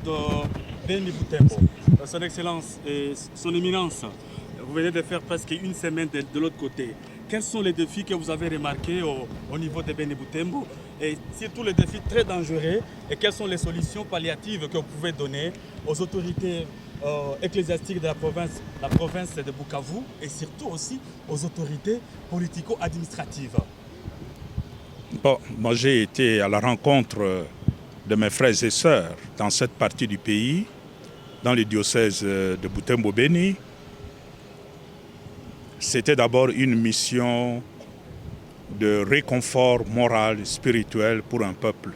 de Béni Boutembo. Son Excellence et Son Éminence, vous venez de faire presque une semaine de l'autre côté. Quels sont les défis que vous avez remarqués au niveau de Béni Boutembo et surtout les défis très dangereux et quelles sont les solutions palliatives que vous pouvez donner aux autorités ecclésiastiques de la province de Bukavu et surtout aussi aux autorités politico-administratives? Bon, moi j'ai été à la rencontre de mes frères et sœurs dans cette partie du pays, dans le diocèse de Butembo-Béni. C'était d'abord une mission de réconfort moral, spirituel pour un peuple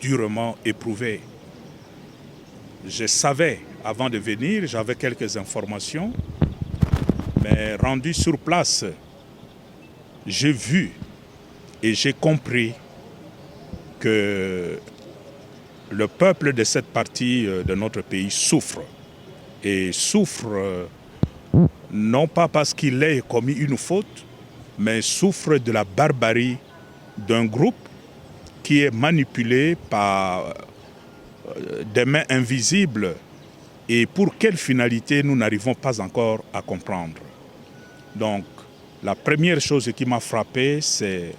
durement éprouvé. Je savais, avant de venir, j'avais quelques informations, mais rendu sur place, j'ai vu et j'ai compris que le peuple de cette partie de notre pays souffre. Et souffre non pas parce qu'il ait commis une faute, mais souffre de la barbarie d'un groupe qui est manipulé par des mains invisibles et pour quelle finalité nous n'arrivons pas encore à comprendre. Donc, la première chose qui m'a frappé, c'est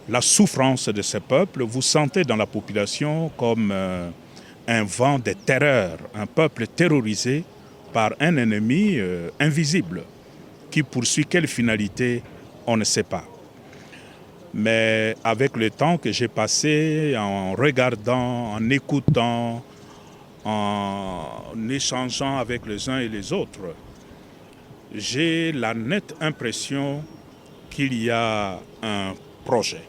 la souffrance de ce peuple. Vous sentez dans la population comme un vent de terreur, un peuple terrorisé par un ennemi invisible qui poursuit quelle finalité, on ne sait pas. Mais avec le temps que j'ai passé en regardant, en écoutant, en échangeant avec les uns et les autres, j'ai la nette impression qu'il y a un projet.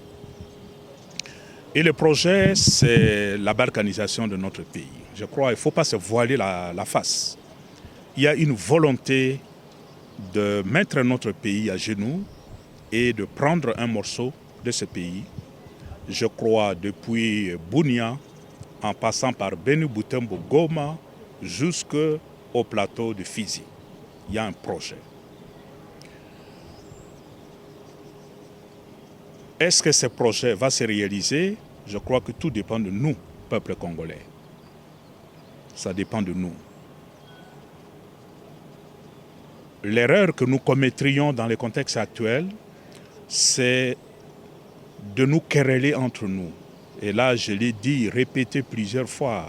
Et le projet, c'est la balkanisation de notre pays. Je crois qu'il ne faut pas se voiler la face. Il y a une volonté de mettre notre pays à genoux et de prendre un morceau de ce pays. Je crois depuis Bunia, en passant par Béni Boutembo Goma, jusqu'au plateau de Fizi. Il y a un projet. Est-ce que ce projet va se réaliser? Je crois que tout dépend de nous, peuple congolais. Ça dépend de nous. L'erreur que nous commettrions dans le contexte actuel, c'est de nous quereller entre nous. Et là, je l'ai dit, répété plusieurs fois,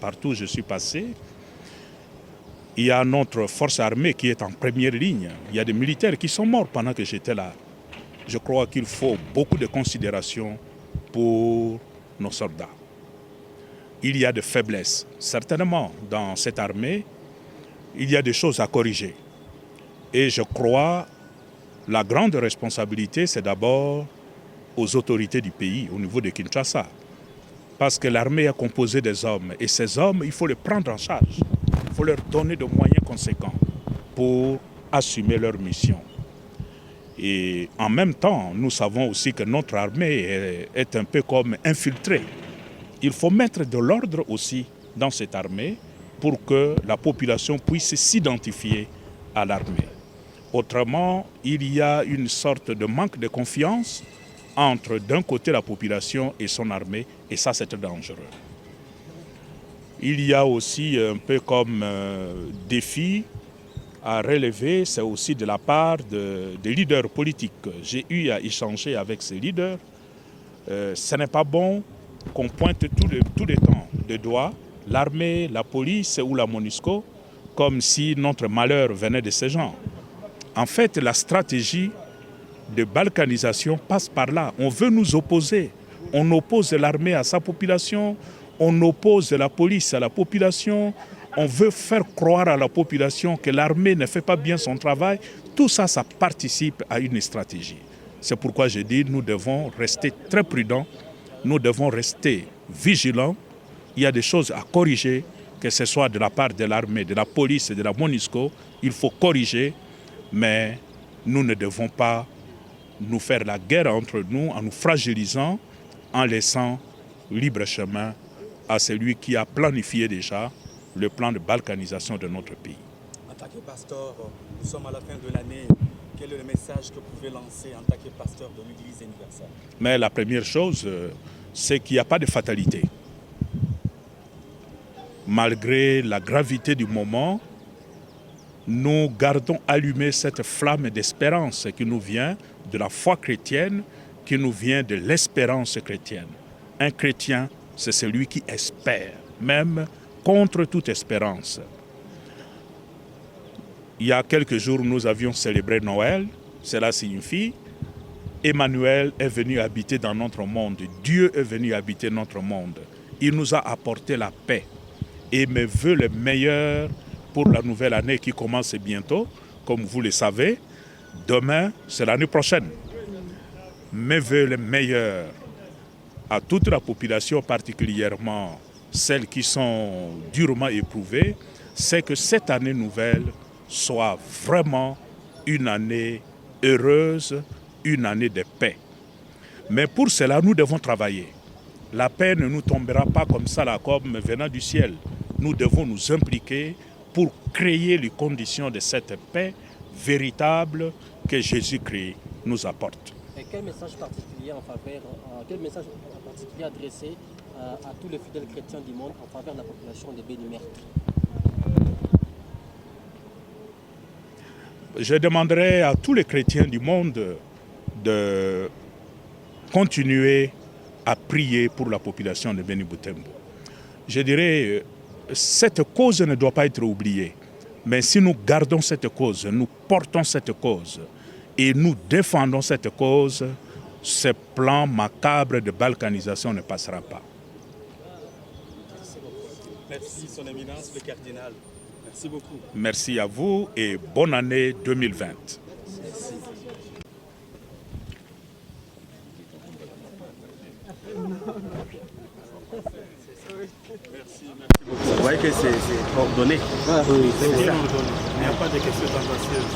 partout où je suis passé, il y a notre force armée qui est en première ligne. Il y a des militaires qui sont morts pendant que j'étais là. Je crois qu'il faut beaucoup de considération pour nos soldats. Il y a des faiblesses. Certainement, dans cette armée, il y a des choses à corriger. Et je crois la grande responsabilité, c'est d'abord aux autorités du pays, au niveau de Kinshasa. Parce que l'armée est composée des hommes. Et ces hommes, il faut les prendre en charge. Il faut leur donner de moyens conséquents pour assumer leur mission. Et en même temps, nous savons aussi que notre armée est un peu comme infiltrée. Il faut mettre de l'ordre aussi dans cette armée pour que la population puisse s'identifier à l'armée. Autrement, il y a une sorte de manque de confiance entre d'un côté la population et son armée, et ça c'est dangereux. Il y a aussi un peu comme défi à relever, c'est aussi de la part des leaders politiques. J'ai eu à échanger avec ces leaders. Ce n'est pas bon qu'on pointe tout le temps de doigts l'armée, la police ou la MONUSCO comme si notre malheur venait de ces gens. En fait, la stratégie de balkanisation passe par là. On veut nous opposer. On oppose l'armée à sa population, on oppose la police à la population. On veut faire croire à la population que l'armée ne fait pas bien son travail. Tout ça, ça participe à une stratégie. C'est pourquoi je dis nous devons rester très prudents, nous devons rester vigilants. Il y a des choses à corriger, que ce soit de la part de l'armée, de la police et de la MONUSCO. Il faut corriger, mais nous ne devons pas nous faire la guerre entre nous en nous fragilisant, en laissant libre chemin à celui qui a planifié déjà le plan de balkanisation de notre pays. En tant que pasteur, nous sommes à la fin de l'année. Quel est le message que vous pouvez lancer en tant que pasteur de l'Église universelle? Mais la première chose, c'est qu'il n'y a pas de fatalité. malgré la gravité du moment, nous gardons allumée cette flamme d'espérance qui nous vient de la foi chrétienne, qui nous vient de l'espérance chrétienne. Un chrétien, c'est celui qui espère, même contre toute espérance. Il y a quelques jours, nous avions célébré Noël. Cela signifie Emmanuel est venu habiter dans notre monde. Dieu est venu habiter notre monde. Il nous a apporté la paix. Et mes vœux les meilleurs pour la nouvelle année qui commence bientôt, comme vous le savez, demain, c'est l'année prochaine. Mes vœux les meilleurs à toute la population, particulièrement celles qui sont durement éprouvées, c'est que cette année nouvelle soit vraiment une année heureuse, une année de paix. Mais pour cela, nous devons travailler. La paix ne nous tombera pas comme ça, là, comme venant du ciel. Nous devons nous impliquer pour créer les conditions de cette paix véritable que Jésus-Christ nous apporte. Et quel message particulier adressé à tous les fidèles chrétiens du monde en faveur de la population de Béni-Mercre? Je demanderai à tous les chrétiens du monde de continuer à prier pour la population de Béni Boutembo. Je dirais, cette cause ne doit pas être oubliée. Mais si nous gardons cette cause, nous portons cette cause et nous défendons cette cause, ce plan macabre de balkanisation ne passera pas. Merci, Son Éminence, le cardinal. Merci beaucoup. Merci à vous et bonne année 2020. Merci. Merci beaucoup. Vous voyez que c'est ordonné. C'est bien ordonné. Il n'y a pas de questions tendancieuses.